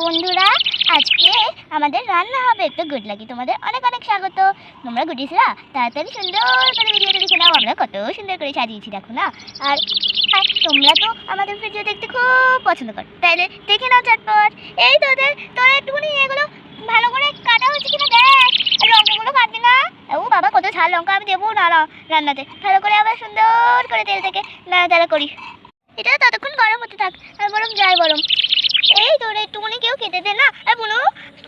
বন্ধুরা, আজকে আমাদের রান্না হবে। তো গুড লাকি তোমাদের অনেক অনেক স্বাগত। তোমরা গুডিসরা তাড়াতাড়ি সুন্দর করে ভিডিওটা দেখে নাও। আমরা কত সুন্দর করে সাজিয়েছি দেখো না। আর তোমরা তো আমাদের ভিডিও দেখতে খুব পছন্দ করো, তাইলে দেখে নাও চটপট। এই তোরা একটুখানি এগুলো ভালো করে কাটা হচ্ছে কিনা দেখ। লঙ্কাগুলো কাটবি না। ও বাবা, কত ঝাল লঙ্কা আমি দেবো না রান্নাতে। ভালো করে আবার সুন্দর করে তেল থেকে নাড়াচাড়া করি। এটা ততক্ষণ গরম হতে থাক। আর বরং যাই বরং। এই তোর একটুখানি কেউ খেতে দে না। আর বোনো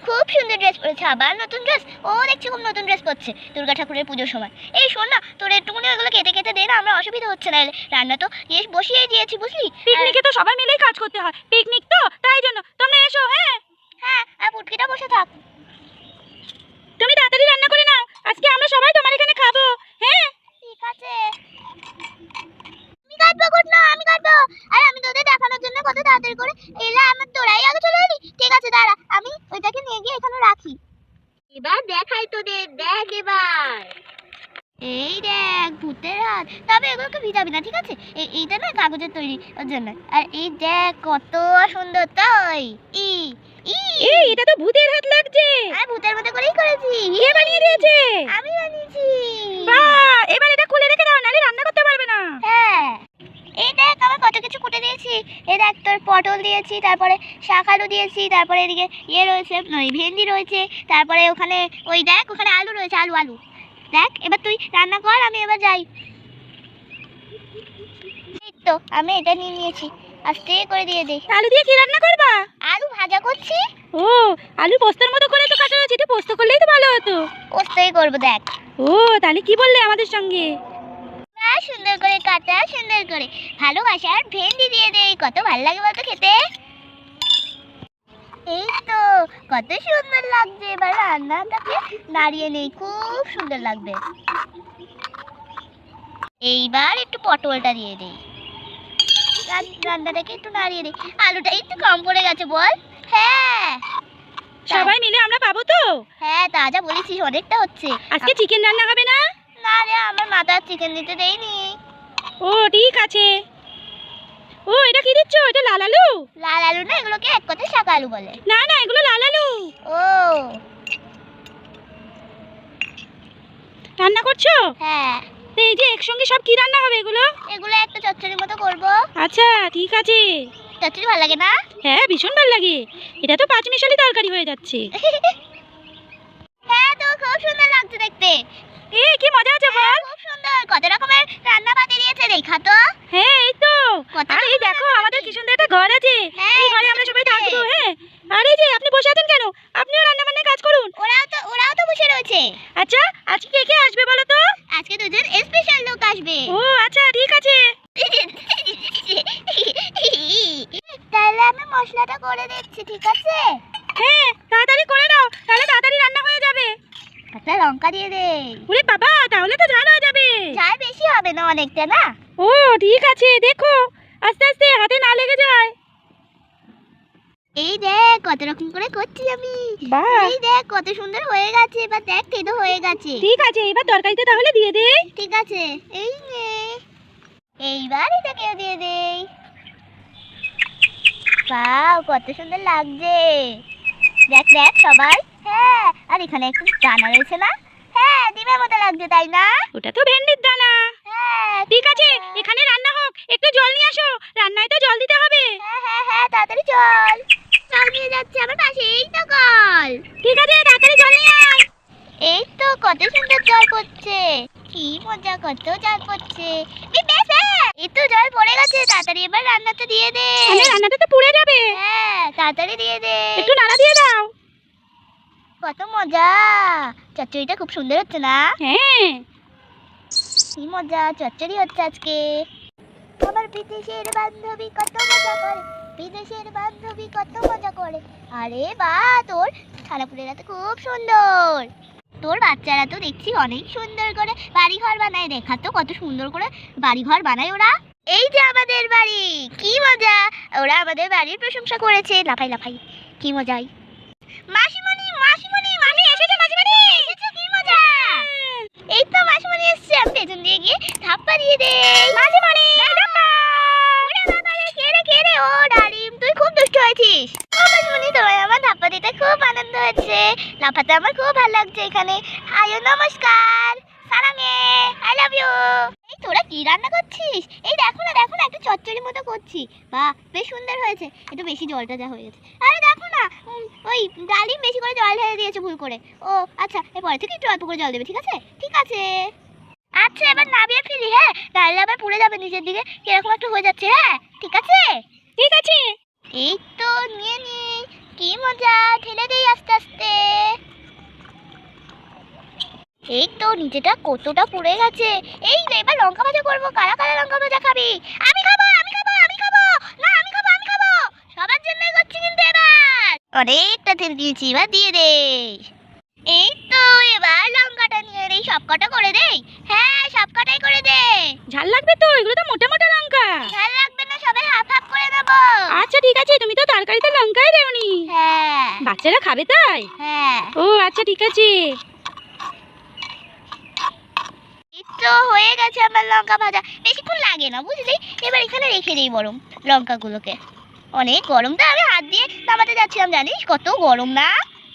খুব সুন্দর ড্রেস পরেছে, আবার নতুন ড্রেস। ও দেখছি খুব নতুন ড্রেস পরছে দুর্গা ঠাকুরের পুজোর সময়। এই শোন না, তোর একটুখানি ওগুলো খেতে দে না, আমরা অসুবিধা হচ্ছে না। রান্না তো বসিয়ে দিয়েছি বুঝলি। পিকনিকে তো সবাই মিলেই কাজ করতে হয়, পিকনিক তো তাই জন্য তোমরা এসো। হ্যাঁ হ্যাঁ, আর পুটকিটা বসে থাক। তুমি তাড়াতাড়ি রান্না করে নাও, আজকে আমরা সবাই তোমার এখানে খাবো। হ্যাঁ ঠিক আছে, আমি কাটবো গুড না, আমি কাটবো। আর আমি তোদের দেখানোর জন্য কত তাড়াতাড়ি করে এলা, আমার তোরাই আগে চলে এলি। ঠিক আছে দাঁড়া, আমি ওইটাকে নিয়ে গিয়ে এখানে রাখি। এবার দেখাই তোদের, দেখ এবার। এই দেখ ভূতের হাত। তবে এগুলোকে ভিজাবি না, ঠিক আছে? এইটা না কাগজের তৈরি, ওর জন্য। আর এই দেখ কত সুন্দর। তাই এই এটা তো ভূতের হাত লাগছে। আমি ভূতের মতো করেই করেছি। কে বানিয়ে দিয়েছে? আমি বানিয়েছি। বাহ, এবার এটা খুলে রেখে দাও, নালে রান্না করতে পারবে না। হ্যাঁ, এই দেখ আমার কত কিছু কুটে দিয়েছি। এই দেখ তোর পটল দিয়েছি, তারপরে শাক আলু দিয়েছি, তারপরে এদিকে রয়েছে ভেন্ডি রয়েছে, তারপরে ওখানে ওই দেখ ওখানে আলু রয়েছে, আলু। দেখ এবার তুই রান্না কর, আমি এবার যাই। এই তো আমি এটা নিয়ে নিয়েছি, আস্তে করে দিয়ে দে। আলু দিয়ে কি রান্না করবা? আলু ভাজা করছি। ও, আলু পোস্তের মতো করে তো কাটা রয়েছে, এটা পোস্ত করলেই তো ভালো হতো। পোস্তই করবো দেখ। ও তাহলে কি বললে আমাদের সঙ্গে? সুন্দর করে কাটা, সুন্দর করে ভালোবাসার ভেন্ডি দিয়ে দে। কত ভালো লাগে বলতো খেতে। এই তো কত সুন্দর লাগছে। এবার রান্নাটাকে নাড়িয়ে নেই, খুব সুন্দর লাগবে। এইবার একটু পটলটা দিয়ে দেই, রান্নাটাকে একটু নাড়িয়ে দিই। আলুটা একটু কম পড়ে গেছে বল। হ্যাঁ, সবাই মিলে আমরা পাবো তো? হ্যাঁ তা যা বলেছিস, অনেকটা হচ্ছে। আজকে চিকেন রান্না হবে না? না রে, আমার মাথা চিকেন দিতে দেয়নি। ও ঠিক আছে। ও এটা কি দিচ্ছ? এটা লাল আলু? লাল আলু না, এগুলোকে এক কথায় শাক আলু বলে। না না, এগুলো লাল আলু। ও রান্না করছো? হ্যাঁ। তো এই যে একসঙ্গে সব কি রান্না হবে এগুলো? এগুলো একটা চচ্চড়ির মতো করবো। আচ্ছা ঠিক আছে। চচ্চড়ি ভালো লাগে না? হ্যাঁ ভীষণ ভালো লাগে, এটা তো পাঁচমিশালি তরকারি হয়ে যাচ্ছে। হ্যাঁ তো খুব সুন্দর লাগছে দেখতে। কি মজা আছে বল। খুব সুন্দর, কত রকমের রান্না বাতি দিয়েছে দেখা তো। হ্যাঁ এই তো। কত আর এই দেখো আমাদের কি সুন্দর একটা ঘর আছে। হ্যাঁ, এই ঘরে আমরা সবাই থাকবো। হ্যাঁ, আর এই যে আপনি বসে আছেন কেন? আপনিও রান্না বান্নায় কাজ করুন। ওরাও তো বসে রয়েছে। আচ্ছা আজকে কে কে আসবে বলো তো? আজকে দুজন স্পেশাল লোক আসবে। ও আচ্ছা ঠিক আছে। তাহলে আমি মশলাটা করে দিচ্ছি, ঠিক আছে? হ্যাঁ তাড়াতাড়ি করে দাও, তাহলে তাড়াতাড়ি রান্না হয়ে যাবে। একটা লঙ্কা দিয়ে দে। ওরে বাবা, তাহলে তো ঝাল হয়ে যাবে। ঝাল বেশি হবে না, অনেকটা না। ও ঠিক আছে, দেখো আস্তে আস্তে হাতে না লেগে যায়। এই দেখ কত রকম করে করছি আমি। বাহ, এই দেখ কত সুন্দর হয়ে গেছে। এবার দেখ তেতো হয়ে গেছে। ঠিক আছে, এবার তরকারিতে তাহলে দিয়ে দে। ঠিক আছে, এই নে। এইবার এটাকে দিয়ে দেই। বাহ, কত সুন্দর লাগছে। দেখ দেখ সবাই। হ্যাঁ, আর এখানে একটু দানা রয়েছে না? হ্যাঁ, ডিমের মতো লাগছে তাই না? ওটা তো ভেন্ডির দানা। হ্যাঁ ঠিক আছে, এখানে রান্না হোক, একটু জল নিয়ে আসো, রান্নায় তো জল দিতে হবে। হ্যাঁ হ্যাঁ হ্যাঁ, তাড়াতাড়ি চল। জল নিয়ে যাচ্ছে আমার পাশে, এই তো কল। ঠিক আছে তাড়াতাড়ি জল নিয়ে আয়। এই তো কত সুন্দর জল পড়ছে। কি মজা, কত জল পড়ছে। এই তো জল পড়ে গেছে, তাড়াতাড়ি এবার রান্নাটা দিয়ে দে। রান্নাটা তো পুড়ে যাবে। হ্যাঁ তাড়াতাড়ি দিয়ে দে। একটু নাড়া দিয়ে দাও। কত মজা, চচ্চড়িটা খুব সুন্দর হচ্ছে না? হ্যাঁ কি মজা, চচ্চড়ি হচ্ছে আজকে। আমার বিদেশের বান্ধবী কত মজা করে, বিদেশের বান্ধবী কত মজা করে। আরে বাহ, তোর ছানাপুলেরা তো খুব সুন্দর। তোর বাচ্চারা তো দেখছি অনেক সুন্দর করে বাড়ি ঘর বানায়। দেখা তো কত সুন্দর করে বাড়ি ঘর বানায় ওরা। এই যে আমাদের বাড়ি, কি মজা। ওরা আমাদের বাড়ির প্রশংসা করেছে। লাফাই লাফাই, কি মজাই। মাসিমণি মাসিমণি, মামি এসেছে। মাসিমণি এসেছে, কি মজা। এই তো মাসিমণি এসেছে, আমি পেছন দিয়ে গিয়ে ধাপ্পা দিয়ে দে। মাসিমণি ধাপ্পা। ওরে বাবা রে, কে রে কে রে? ও ডালিম, তুই খুব দুষ্ট হয়েছিস। ও মাসিমণি তোমায় আমার ধাপ্পা দিতে খুব আনন্দ হচ্ছে, লাফাতে আমার খুব ভালো লাগছে এখানে। আয়ো নমস্কার, সারাঙে, আই লাভ ইউ। এই তোরা কি রান্না করছিস? এই দেখো না একটু চচ্চড়ি মতো করছি। বাহ, বেশ সুন্দর হয়েছে। একটু বেশি জলটা যা হয়ে গেছে। আরে দেখো না, ওই ডালিম বেশি করে জল ঢেলে দিয়েছে ভুল করে। ও আচ্ছা, এরপরে থেকে একটু অল্প করে জল দেবে, ঠিক আছে? ঠিক আছে। আচ্ছা, এবার নামিয়ে ফেলি, হ্যাঁ, তাহলে আবার পুড়ে যাবে নিচের দিকে, কিরকম একটু হয়ে যাচ্ছে। হ্যাঁ ঠিক আছে। ঠিক আছে। এই তো নিয়ে নি, কি মজা, ঠেলে দেই আস্তে আস্তে। এই তো নিচেটা কতটা পুড়ে গেছে। এই রে, এবার লঙ্কা ভাজা করবো। কারা কারা লঙ্কা ভাজা খাবি? আমি খাবো, আমি খাবো, আমি খাবো। না, আমি খাবো, আমি খাবো। সবার জন্যই করছি কিন্তু এবার। অনেকটা তেল দিয়েছি, এবার দিয়ে দে। এই তো এবার লঙ্কাটা নিয়ে দেই, সব কটা করে দেই। হ্যাঁ, সব কটাই করে দে। ঝাল লাগবে তো, এগুলো তো মোটা মোটা লঙ্কা। ঝাল লাগবে না, সবাই হাফ হাফ করে দেবো। আচ্ছা ঠিক আছে, তুমি তো তরকারিতে লঙ্কাই দেওনি। হ্যাঁ বাচ্চারা খাবে তাই? হ্যাঁ। ও আচ্ছা ঠিক আছে। এই তো হয়ে গেছে আমার লঙ্কা ভাজা, বেশিক্ষণ লাগে না বুঝলি। এবার এখানে রেখে দিই বরং লঙ্কাগুলোকে। অনেক গরম তো, আমি হাত দিয়ে নামাতে যাচ্ছিলাম, জানিস কত গরম না?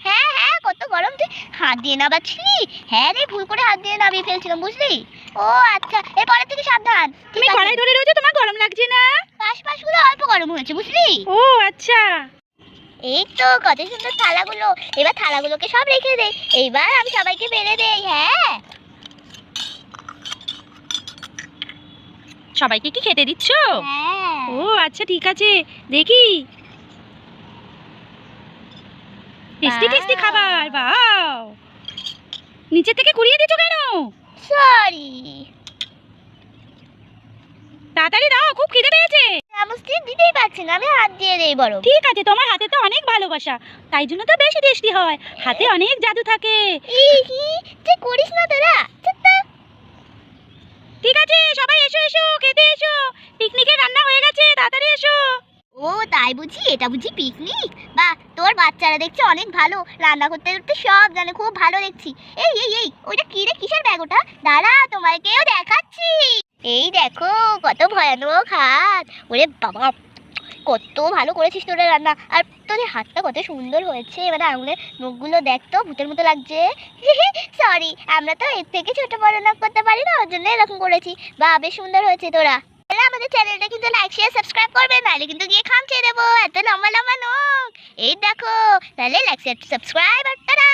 হ্যাঁ হ্যাঁ, কত গরম, তুই হাত দিয়ে নামাচ্ছিলি? হ্যাঁ রে, ভুল করে হাত দিয়ে নামিয়ে ফেলছিলাম বুঝলি। ও আচ্ছা, এরপরের থেকে সাবধান। তুমি কড়াই ধরে রয়েছো, তোমার গরম লাগছে না? পাশগুলো অল্প গরম হয়েছে বুঝলি। ও আচ্ছা। এই তো কত সুন্দর থালাগুলো। এবার থালাগুলোকে সব রেখে দেই, এইবার আমি সবাইকে বেড়ে দেই। হ্যাঁ, সবাইকে কি খেতে দিচ্ছ? হ্যাঁ। ও আচ্ছা ঠিক আছে, দেখি। টেস্টি টেস্টি বাহ। খাবার, বাও। নিচে থেকে কুড়িয়ে দিচ্ছ কেন? সরি, তাড়াতাড়ি দাও, খুব খিদে পেয়েছে। চামচ দিয়ে দিতেই পারছি না, আমি হাত দিয়ে দেই বরং। ঠিক আছে, তোমার হাতে তো অনেক ভালোবাসা, তাই জন্য তো বেশি টেস্টি হয়। হাতে অনেক জাদু থাকে। ইহি, তুই করিস না তোরা। চুপ তো। ঠিক আছে, সবাই এসো এসো, খেতে এসো। পিকনিকের রান্না হয়ে গেছে, তাড়াতাড়ি এসো। ও তাই বুঝি, এটা বুঝি পিকনিক? বাহ, তোর বাচ্চারা দেখছি অনেক ভালো, রান্না করতে করতে সব জানে, খুব ভালো দেখছি। এই এই এই, ওইটা কি রে, কিসের ব্যাগ ওটা? দাঁড়া, তোমাকেও দেখাচ্ছি। এই দেখো, কত ভয়ানক হাত। ওরে বাবা, কত ভালো করেছিস তোরা রান্না। আর তোদের হাতটা কত সুন্দর হয়েছে, মানে আঙুলের নখগুলো দেখ তো, ভূতের মতো লাগছে। সরি, আমরা তো এর থেকে ছোট বড় নখ করতে পারি না, ওর জন্য এরকম করেছি। বাহ, বেশ সুন্দর হয়েছে তোরা। তাহলে আমাদের চ্যানেলটা কিন্তু লাইক শেয়ার সাবস্ক্রাইব করবে, নাহলে কিন্তু গিয়ে খামচে দেবো, এত লম্বা লম্বা নখ। এই দেখো, তাহলে লাইক শেয়ার সাবস্ক্রাইব আর টাটা।